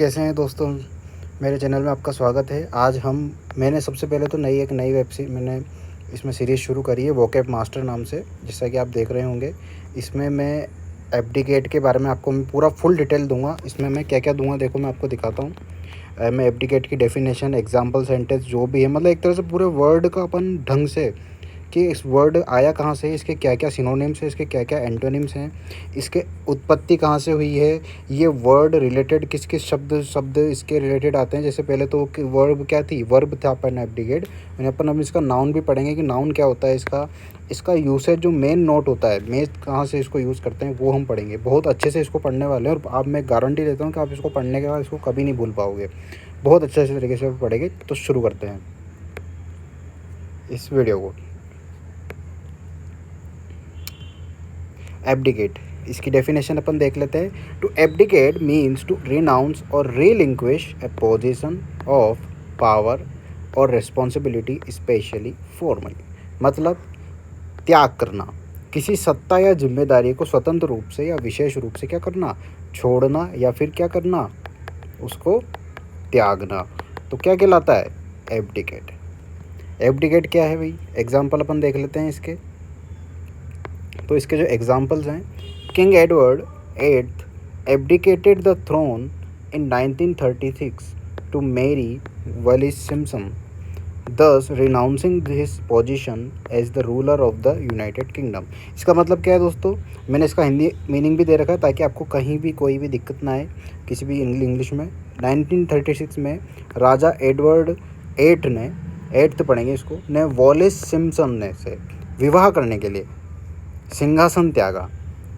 कैसे हैं दोस्तों। मेरे चैनल में आपका स्वागत है। आज मैंने सबसे पहले तो एक नई मैंने इसमें सीरीज़ शुरू करी है वोकैब मास्टर नाम से, जैसा कि आप देख रहे होंगे। इसमें मैं एब्डिकेट के बारे में आपको मैं पूरा फुल डिटेल दूंगा। इसमें मैं क्या क्या दूंगा देखो, मैं आपको दिखाता हूँ। मैं एब्डिकेट की डेफिनेशन, एग्जाम्पल, सेंटेंस जो भी है, मतलब एक तरह से पूरे वर्ड का अपन ढंग से कि इस वर्ड आया कहाँ से, इसके क्या क्या सिनोनिम्स हैं, इसके क्या क्या एंटोनिम्स हैं, इसके उत्पत्ति कहाँ से हुई है, ये वर्ड रिलेटेड किस किस शब्द शब्द इसके रिलेटेड आते हैं। जैसे पहले तो वर्ब क्या थी, वर्ब था अपन एब्डिकेट। अपन अब इसका नाउन भी पढ़ेंगे कि नाउन क्या होता है, इसका यूसेज जो मेन नोट होता है, मेन कहाँ से इसको यूज़ करते हैं, वो हम पढ़ेंगे। बहुत अच्छे से इसको पढ़ने वाले हैं और आप मैं गारंटी देता हूँ कि आप इसको पढ़ने के बाद इसको कभी नहीं भूल पाओगे। बहुत अच्छे तरीके से पढ़ेंगे। तो शुरू करते हैं इस वीडियो को। एब्डिकेट, इसकी डेफिनेशन अपन देख लेते हैं। To abdicate means to renounce or relinquish a position of power or responsibility specially formally. मतलब त्याग करना, किसी सत्ता या जिम्मेदारी को स्वतंत्र रूप से या विशेष रूप से क्या करना, छोड़ना, या फिर क्या करना, उसको त्यागना। तो क्या कहलाता है, एब्डिकेट। एब्डिकेट क्या है भाई, एग्जाम्पल अपन देख लेते हैं इसके। तो इसके जो एग्जाम्पल्स हैं, King Edward eighth abdicated the throne in 1936 to marry Wallis Simpson, thus renouncing his position as the ruler of the United Kingdom. इसका मतलब क्या है दोस्तों, मैंने इसका हिंदी मीनिंग भी दे रखा है ताकि आपको कहीं भी कोई भी दिक्कत ना आए किसी भी इंग्लिश में। 1936 में राजा एडवर्ड एट ने, एट्थ पढ़ेंगे इसको, ने वॉलिस सिम्पसन ने से विवाह करने के लिए सिंहासन त्यागा।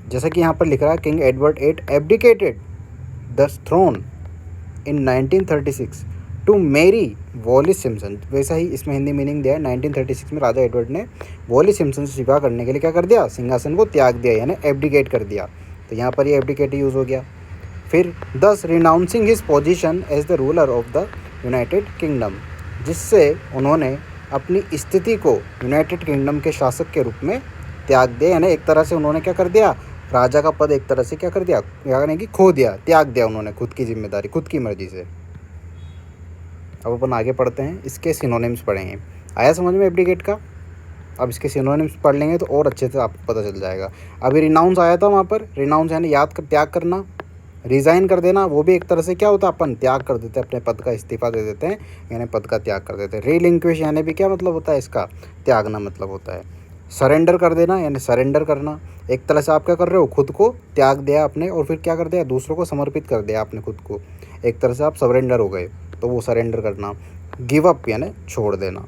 जैसा कि यहाँ पर लिख रहा है, King Edward eight abdicated the throne in 1936 to marry Wallis Simpson. वैसा ही इसमें हिंदी मीनिंग दिया है। 1936 में राजा एडवर्ड ने वॉलिस सिम्पसन से विवाह करने के लिए क्या कर दिया, सिंहासन को त्याग दिया, यानी एब्डिकेट कर दिया। तो यहाँ पर ये एब्डिकेट यूज़ हो गया। फिर thus renouncing his position as the ruler of the United Kingdom, जिससे उन्होंने अपनी स्थिति को यूनाइटेड किंगडम के शासक के रूप में त्याग दिया, यानी एक तरह से उन्होंने क्या कर दिया, राजा का पद एक तरह से क्या कर दिया, यानी कि खो दिया, त्याग दिया उन्होंने खुद की जिम्मेदारी, खुद की मर्जी से। अब अपन आगे पढ़ते हैं, इसके सिनोनिम्स पढ़ेंगे। आया समझ में एब्डिकेट का। अब इसके सिनोनिम्स पढ़ लेंगे तो और अच्छे से आपको पता चल जाएगा। अभी रिनाउंस आया था वहाँ पर, रिनाउंस यानी त्याग करना। रिज़ाइन कर देना, वो भी एक तरह से क्या होता है, अपन त्याग कर देते हैं, अपने पद का इस्तीफा दे देते हैं, यानी पद का त्याग कर देते हैं। रिलिंक्विश यानी भी क्या मतलब होता है इसका, त्यागना मतलब होता है। सरेंडर कर देना यानी सरेंडर करना, एक तरह से आप क्या कर रहे हो, खुद को त्याग दिया आपने और फिर क्या कर दिया, दूसरों को समर्पित कर दिया आपने खुद को, एक तरह से आप सरेंडर हो गए, तो वो सरेंडर करना। गिव अप यानी छोड़ देना।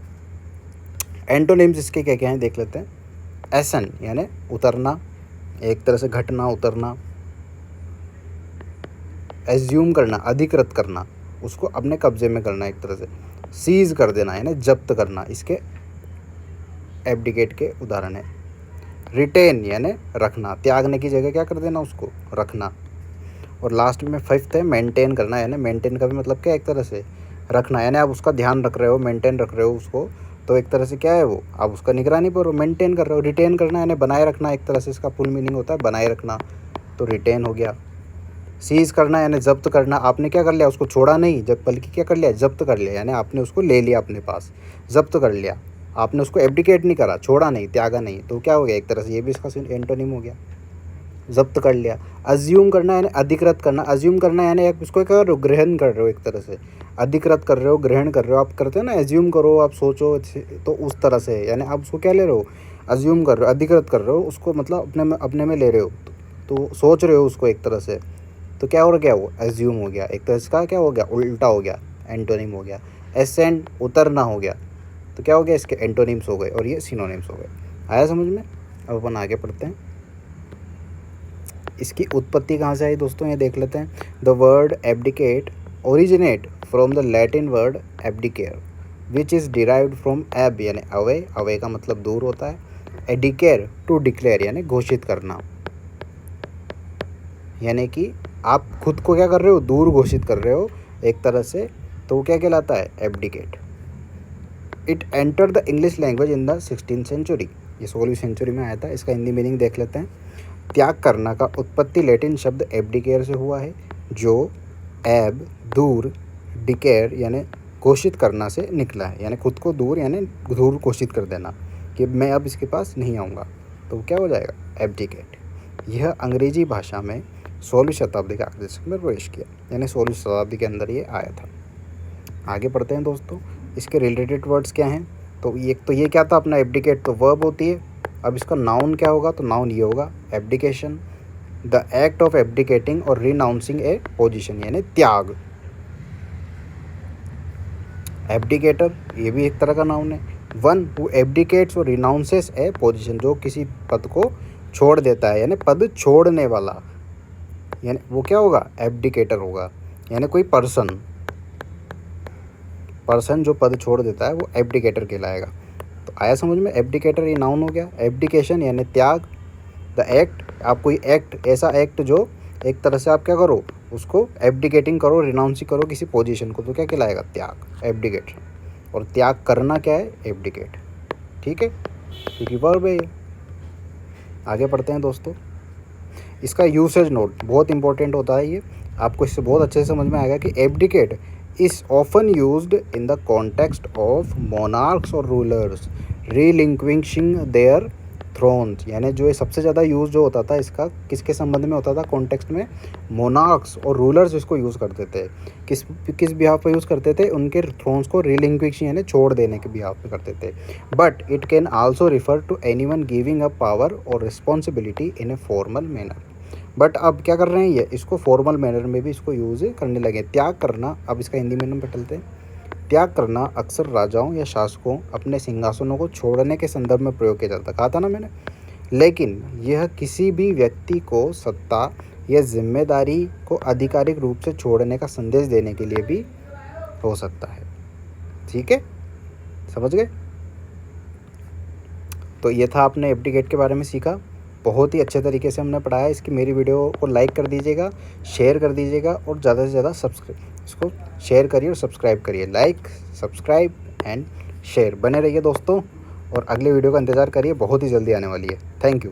एंटोनिम्स इसके क्या क्या हैं देख लेते हैं। एसन यानी उतरना, एक तरह से घटना, उतरना। एज्यूम करना, अधिकृत करना, उसको अपने कब्जे में करना एक तरह से। सीज कर देना यानी जब्त करना, इसके एब्डिकेट के उदाहरण है। रिटेन यानी रखना, त्यागने की जगह क्या कर देना, उसको रखना। और लास्ट में फिफ्थ है मेंटेन करना, यानी मेंटेन का भी मतलब क्या, एक तरह से रखना, यानी आप उसका ध्यान रख रहे हो, मेंटेन रख रहे हो उसको, तो एक तरह से क्या है वो, आप उसका निगरानी पर मेंटेन कर रहे हो। रिटेन करना यानी बनाए रखना, एक तरह से इसका फुल मीनिंग होता है बनाए रखना, तो रिटेन हो गया। सीज करना यानी जब्त करना, आपने क्या कर लिया, उसको छोड़ा नहीं, जब बल्कि क्या कर लिया, जब्त कर लिया, यानी आपने उसको ले लिया अपने पास, जब्त कर लिया, आपने उसको एब्डिकेट नहीं करा, छोड़ा नहीं, त्यागा नहीं, तो क्या हो गया, एक तरह से ये भी इसका एंटोनिम हो गया, जब्त कर लिया। अज्यूम करना यानी अधिकृत करना, अज्यूम करना यानी आप उसको क्या कर रहे हो, ग्रहण कर रहे हो, एक तरह से अधिकृत कर रहे हो, ग्रहण कर रहे हो। आप करते हो ना, एज्यूम करो, आप सोचो, तो उस तरह से, यानी आप उसको क्या ले रहे हो, अज्यूम कर रहे हो, अधिकृत कर रहे हो उसको, मतलब अपने में ले रहे हो, तो सोच रहे हो उसको एक तरह से, तो क्या हो गया, वो एज्यूम हो गया, एक तरह से क्या हो गया, उल्टा हो गया, एंटोनिम हो गया। एसेंड उतरना हो गया, तो क्या हो गया, इसके एंटोनिम्स हो गए और ये सिनोनिम्स हो गए। आया समझ में। अब अपन आगे पढ़ते हैं। इसकी उत्पत्ति कहाँ से आई दोस्तों, ये देख लेते हैं। The word abdicate originate from the Latin word abdicare which is derived from ab यानी अवे, अवे का मतलब दूर होता है। एडिकेयर टू डिक्लेयर यानी घोषित करना, यानी कि आप खुद को क्या कर रहे हो, दूर घोषित कर रहे हो एक तरह से, तो वो क्या कहलाता है, abdicate. It enter the English language in the 16th century, ये 16वीं सेंचुरी में आया था। इसका हिंदी मीनिंग देख लेते हैं। त्याग करना का उत्पत्ति लैटिन शब्द एब्डिकेयर से हुआ है, जो एब दूर, डिकेयर यानी घोषित करना से निकला है, यानी खुद को दूर यानी दूर घोषित कर देना कि मैं अब इसके पास नहीं आऊँगा, तो क्या हो जाएगा एब्डिकेट। यह अंग्रेजी भाषा में 16वीं शताब्दी के आखिरी दशक में प्रवेश किया, यानी 16वीं शताब्दी के अंदर ये आया था। आगे पढ़ते हैं दोस्तों, इसके रिलेटेड वर्ड्स क्या हैं। तो ये क्या था अपना एब्डिकेट, तो वर्ब होती है। अब इसका नाउन क्या होगा, तो नाउन ये होगा एब्डिकेशन, द एक्ट ऑफ एब्डिकेटिंग और रिनाउंसिंग ए पोजीशन यानी त्याग। एब्डिकेटर ये भी एक तरह का नाउन है। वन हु एब्डिकेट्स और रिनाउंसेस ए पोजीशन, जो किसी पद को छोड़ देता है यानी पद छोड़ने वाला, यानी वो क्या होगा एब्डिकेटर होगा, यानी कोई पर्सन जो पद छोड़ देता है वो एब्डिकेटर कहलाएगा। तो आया समझ में, एब्डिकेटर ये नाउन हो गया। एब्डिकेशन यानी त्याग, द एक्ट, आप कोई एक्ट, ऐसा एक्ट जो एक तरह से आप क्या करो उसको एब्डिकेटिंग करो, रिनाउंसिंग करो किसी पोजीशन को, तो क्या कहलाएगा त्याग, एब्डिकेशन। और त्याग करना क्या है एब्डिकेट, ठीक है, क्योंकि वर्ब है ये। आगे पढ़ते हैं दोस्तों, इसका यूसेज नोट बहुत इंपॉर्टेंट होता है ये, आपको इससे बहुत अच्छे से समझ में आएगा कि abdicate is often used in the context of monarchs और rulers relinquishing their thrones, यानी जो ये सबसे ज़्यादा यूज़ जो होता था इसका किसके संबंध में होता था कॉन्टेक्स्ट में, मोनार्क्स और रूलर्स इसको यूज़ करते थे। किस बिहाफ पे यूज़ करते थे, उनके थ्रोन्स को रिलिंक्विश यानी छोड़ देने के बिहाफ पे करते थे। But it can also refer to anyone giving up power or responsibility in a formal manner. But अब क्या कर रहे हैं ये, इसको फॉर्मल मैनर में भी इसको यूज़ करने लगे। त्याग करना, अब इसका हिंदी में बदलते हैं। त्याग करना अक्सर राजाओं या शासकों अपने सिंहासनों को छोड़ने के संदर्भ में प्रयोग किया जाता, कहा था ना मैंने। लेकिन यह किसी भी व्यक्ति को सत्ता या जिम्मेदारी को आधिकारिक रूप से छोड़ने का संदेश देने के लिए भी हो सकता है, ठीक है, समझ गए। तो ये था, आपने एब्डिकेट के बारे में सीखा, बहुत ही अच्छे तरीके से हमने पढ़ाया। इसकी मेरी वीडियो को लाइक कर दीजिएगा, शेयर कर दीजिएगा और ज़्यादा से ज़्यादा इसको शेयर करिए और सब्सक्राइब करिए। लाइक, सब्सक्राइब एंड शेयर, बने रहिए दोस्तों, और अगले वीडियो का इंतज़ार करिए, बहुत ही जल्दी आने वाली है। Thank you.